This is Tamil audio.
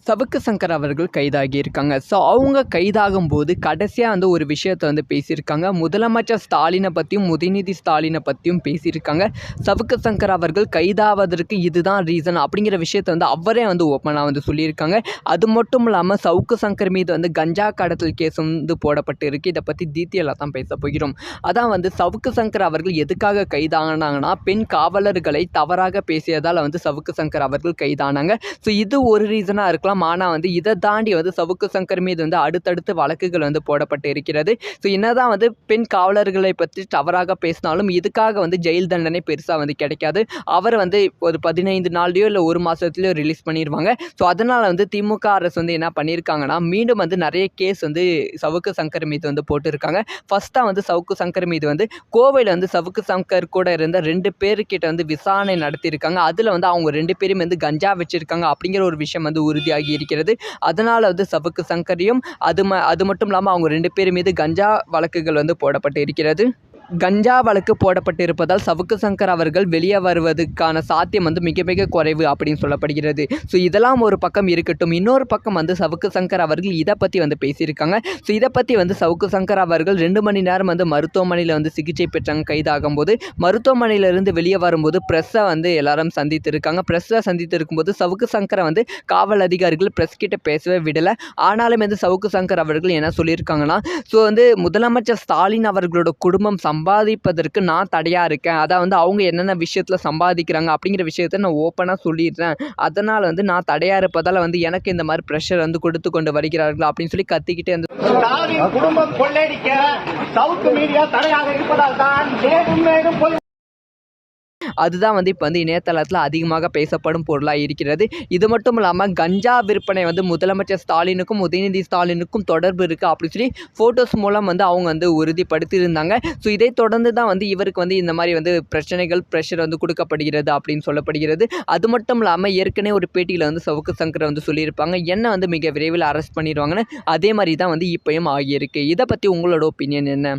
சவுக்கு சங்கர் அவர்கள் கைதாகியிருக்காங்க. ஸோ அவங்க கைதாகும்போது கடைசியாக வந்து ஒரு விஷயத்தை வந்து பேசியிருக்காங்க. முதலமைச்சர் ஸ்டாலினை பற்றியும் உதயநிதி ஸ்டாலினை பற்றியும் பேசியிருக்காங்க. சவுக்கு சங்கர் அவர்கள் கைதாவதற்கு இதுதான் ரீசன் அப்படிங்கிற விஷயத்தை வந்து அவரே வந்து ஓப்பனாக வந்து சொல்லியிருக்காங்க. அது மட்டும் இல்லாமல் சவுக்கு சங்கர் மீது வந்து கஞ்சா கடத்தல் கேஸ் வந்து போடப்பட்டு இருக்குது. இதை பற்றி டீட்டெயிலாக தான் பேச போகிறோம். அதான் வந்து சவுக்கு சங்கர் அவர்கள் எதுக்காக கைதானாங்கன்னா பெண் காவலர்களை தவறாக பேசியதால் வந்து சவுக்கு சங்கர் அவர்கள் கைதானாங்க. ஸோ இது ஒரு ரீசனாக இருக்கலாம். ஆனால் வந்து இதை தாண்டி வந்து சவுக்கு சங்கர் மீது வந்து அடுத்தடுத்து வழக்குகள் வந்து போடப்பட்டு இருக்கிறது. ஸோ என்னதான் வந்து பெண் காவலர்களை பற்றி தவறாக பேசினாலும் இதுக்காக வந்து ஜெயில் தண்டனை பெருசாக வந்து கிடைக்காது. அவர் வந்து ஒரு 15 நாள்லையோ இல்லை ஒரு மாதத்துலையோ ரிலீஸ் பண்ணிடுவாங்க. ஸோ அதனால் வந்து திமுக அரசு வந்து என்ன பண்ணியிருக்காங்கன்னா மீண்டும் வந்து நிறைய கேஸ் வந்து சவுக்கு சங்கர் மீது வந்து போட்டிருக்காங்க. ஃபஸ்ட்டாக வந்து சவுக்கு சங்கர் மீது வந்து கோவையில் வந்து சவுக்கு சங்கர் கூட இருந்த 2 பேர்கிட்ட வந்து விசாரணை நடத்தியிருக்காங்க. அதில் வந்து அவங்க 2 பேரும் வந்து கஞ்சா வச்சிருக்காங்க அப்படிங்கிற ஒரு விஷயம் வந்து உறுதியாகி இருக்கிறது. அதனால் வந்து சவுக்கு சங்கரையும் அது மட்டும் இல்லாமல் அவங்க 2 பேர் மீது கஞ்சா வழக்குகள் வந்து போடப்பட்டு இருக்கிறது. கஞ்சா வழக்கு போடப்பட்டிருப்பதால் சவுக்கு சங்கர் அவர்கள் வெளியே வருவதற்கான சாத்தியம் வந்து மிக மிக குறைவு அப்படின்னு சொல்லப்படுகிறது. ஸோ இதெல்லாம் ஒரு பக்கம் இருக்கட்டும். இன்னொரு பக்கம் வந்து சவுக்கு சங்கர் அவர்கள் இதை பற்றி வந்து பேசியிருக்காங்க. ஸோ இதை பற்றி வந்து சவுக்கு சங்கர் அவர்கள் 2 மணி நேரம் வந்து மருத்துவமனையில் வந்து சிகிச்சை பெற்றாங்க. கைதாகும் போது மருத்துவமனையிலிருந்து வெளியே வரும்போது ப்ரெஸ்ஸை வந்து எல்லாரும் சந்தித்திருக்காங்க. ப்ரெஸ்ஸை சந்தித்திருக்கும்போது சவுக்கு சங்கரை வந்து காவல் அதிகாரிகள் ப்ரெஸ் கிட்ட பேசவே விடலை. ஆனாலும் வந்து சவுக்கு சங்கர் அவர்கள் என்ன சொல்லியிருக்காங்கன்னா ஸோ வந்து முதலமைச்சர் ஸ்டாலின் அவர்களோட குடும்பம் சம்பாதிப்பதற்கு நான் தடையாக இருக்கேன். அதான் வந்து அவங்க என்னென்ன விஷயத்தில் சம்பாதிக்கிறாங்க அப்படிங்கிற விஷயத்த நான் ஓப்பனாக சொல்லிடுறேன். அதனால் வந்து நான் தடையாக இருப்பதால் வந்து எனக்கு இந்த மாதிரி ப்ரெஷர் வந்து கொடுத்து கொண்டு வருகிறார்கள் அப்படின்னு சொல்லி கத்திக்கிட்டே வந்து குடும்பம் கொள்ளையடிக்க சவுக்கு மீடியா தடையாக இருப்பதால் தான் அதுதான் வந்து இப்போ வந்து இணையதளத்தில் அதிகமாக பேசப்படும் பொருளாக இருக்கிறது. இது மட்டும் இல்லாமல் கஞ்சா விற்பனை வந்து முதலமைச்சர் ஸ்டாலினுக்கும் உதயநிதி ஸ்டாலினுக்கும் தொடர்பு இருக்குது அப்படின்னு சொல்லி ஃபோட்டோஸ் மூலம் வந்து அவங்க வந்து உறுதிப்படுத்தியிருந்தாங்க. ஸோ இதை தொடர்ந்து தான் வந்து இவருக்கு வந்து இந்த மாதிரி வந்து ப்ரெஷர் வந்து கொடுக்கப்படுகிறது அப்படின்னு சொல்லப்படுகிறது. அது மட்டும் இல்லாமல் ஏற்கனவே ஒரு பேட்டியில் வந்து சவுக்கு சங்கர் வந்து சொல்லியிருப்பாங்க என்ன வந்து மிக விரைவில் அரெஸ்ட் பண்ணிடுவாங்கன்னு. அதே மாதிரி தான் வந்து இப்போயும் ஆகியிருக்கு. இதை பற்றி உங்களோட ஒப்பீனியன் என்ன?